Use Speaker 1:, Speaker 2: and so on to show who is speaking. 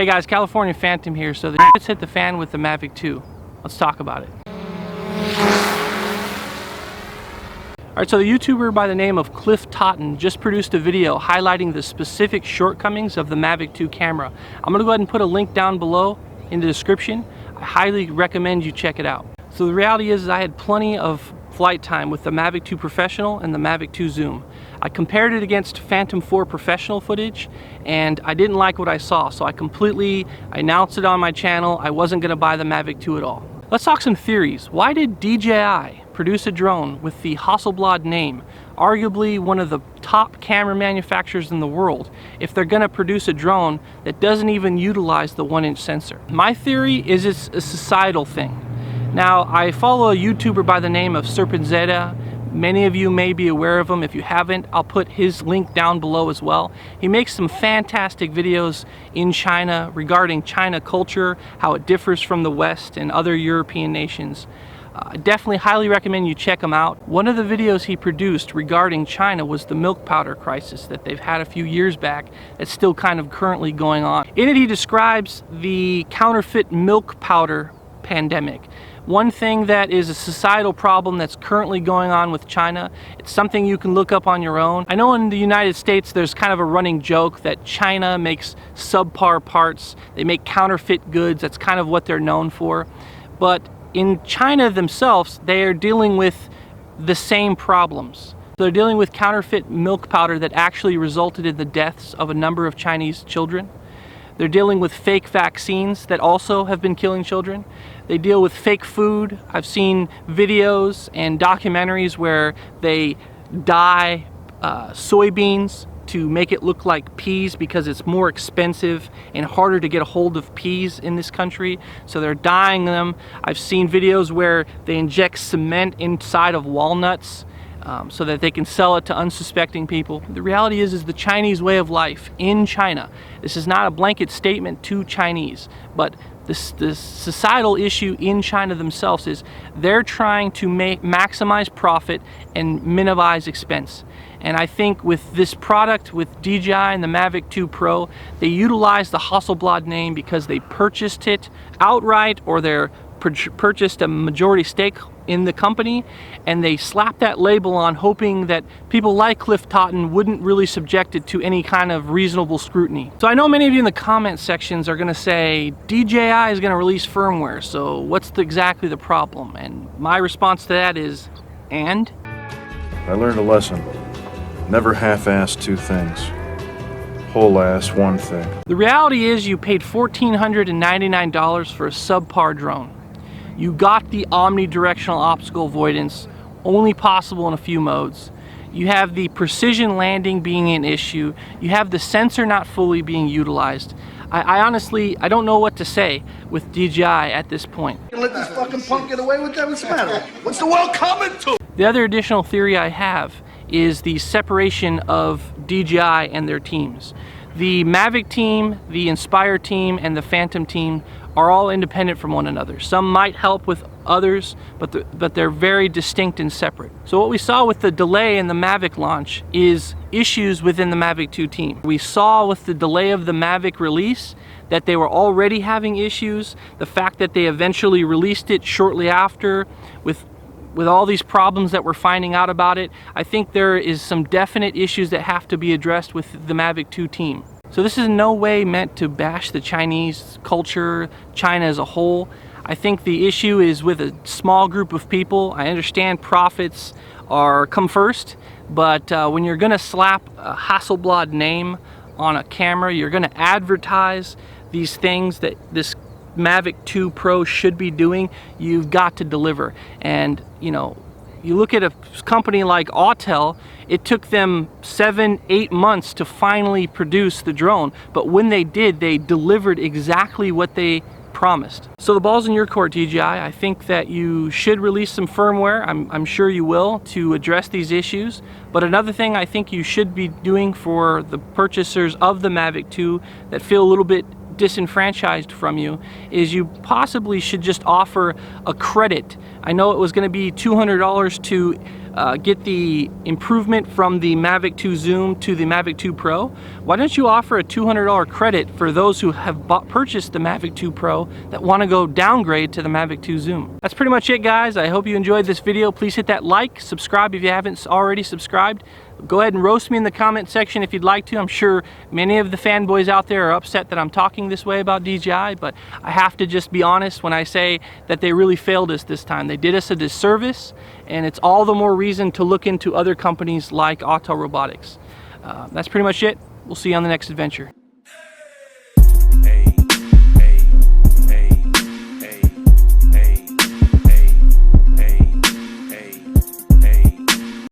Speaker 1: Hey guys, California Phantom here. So the shit's hit the fan with the Mavic 2. Let's talk about it. Alright, so the YouTuber by the name of Totten just produced a video highlighting the specific shortcomings of the Mavic 2 camera. I'm going to go ahead and put a link down below in the description. I highly recommend you check it out. So the reality is I had plenty of flight time with the Mavic 2 Professional and the Mavic 2 Zoom. I compared it against Phantom 4 professional footage and I didn't like what I saw, so I announced it on my channel. I wasn't going to buy the Mavic 2 at all. Let's talk some theories. Why did DJI produce a drone with the Hasselblad name, arguably one of the top camera manufacturers in the world, if they're going to produce a drone that doesn't even utilize the 1-inch sensor? My theory is it's a societal thing. Now, I follow a YouTuber by the name of Serpentza. Many of you may be aware of him. If you haven't, I'll put his link down below as well. He makes some fantastic videos in China regarding China culture, how it differs from the West and other European nations. I definitely highly recommend you check him out. One of the videos he produced regarding China was the milk powder crisis that they've had a few years back that's still kind of currently going on. In it, he describes the counterfeit milk powder pandemic. One thing that is a societal problem that's currently going on with China, it's something you can look up on your own. I know in the United States there's kind of a running joke that China makes subpar parts, they make counterfeit goods, that's kind of what they're known for. But in China themselves, they are dealing with the same problems. They're dealing with counterfeit milk powder that actually resulted in the deaths of a number of Chinese children. They're dealing with fake vaccines that also have been killing children. They deal with fake food. I've seen videos and documentaries where they dye soybeans to make it look like peas because it's more expensive and harder to get a hold of peas in this country. So they're dyeing them. I've seen videos where they inject cement inside of walnuts so that they can sell it to unsuspecting people. The reality is the Chinese way of life in China. This is not a blanket statement to Chinese, but this societal issue in China themselves is they're trying to maximize profit and minimize expense. And I think with this product, with DJI and the Mavic 2 Pro, they utilize the Hasselblad name because they purchased it outright or they're purchased a majority stake in the company, and they slapped that label on hoping that people like Totten wouldn't really subject it to any kind of reasonable scrutiny. So I know many of you in the comment sections are going to say DJI is going to release firmware, so what's exactly the problem? And my response to that is, and?
Speaker 2: I learned a lesson. Never half-ass two things. Whole-ass one thing.
Speaker 1: The reality is you paid $1,499 for a subpar drone. You got the omnidirectional obstacle avoidance, only possible in a few modes. You have the precision landing being an issue. You have the sensor not fully being utilized. I honestly don't know what to say with DJI at this point.
Speaker 3: Let this fucking punk get away with that? What's the matter? What's the world coming to?
Speaker 1: The other additional theory I have is the separation of DJI and their teams. The Mavic team, the Inspire team, and the Phantom team are all independent from one another. Some might help with others, but they're very distinct and separate. So what we saw with the delay in the Mavic launch is issues within the Mavic 2 team. We saw with the delay of the Mavic release that they were already having issues. The fact that they eventually released it shortly after with all these problems that we're finding out about it, I think there is some definite issues that have to be addressed with the Mavic 2 team. So this is in no way meant to bash the Chinese culture, China as a whole. I think the issue is with a small group of people. I understand profits come first, but when you're gonna slap a Hasselblad name on a camera, you're gonna advertise these things that this Mavic 2 Pro should be doing, you've got to deliver. And you know, you look at a company like Autel, it took them 7-8 months to finally produce the drone, but when they did, they delivered exactly what they promised. So the ball's in your court, DJI. I think that you should release some firmware, I'm sure you will, to address these issues. But another thing I think you should be doing for the purchasers of the Mavic 2 that feel a little bit disenfranchised from you is you possibly should just offer a credit. I know it was going to be $200 to get the improvement from the Mavic 2 Zoom to the Mavic 2 Pro, why don't you offer a $200 credit for those who have purchased the Mavic 2 Pro that want to go downgrade to the Mavic 2 Zoom? That's pretty much it, guys. I hope you enjoyed this video. Please hit that like, subscribe if you haven't already subscribed. Go ahead and roast me in the comment section if you'd like to. I'm sure many of the fanboys out there are upset that I'm talking this way about DJI, but I have to just be honest when I say that they really failed us this time. They did us a disservice, and it's all the more reason to look into other companies like Autel Robotics. That's pretty much it. We'll see you on the next adventure.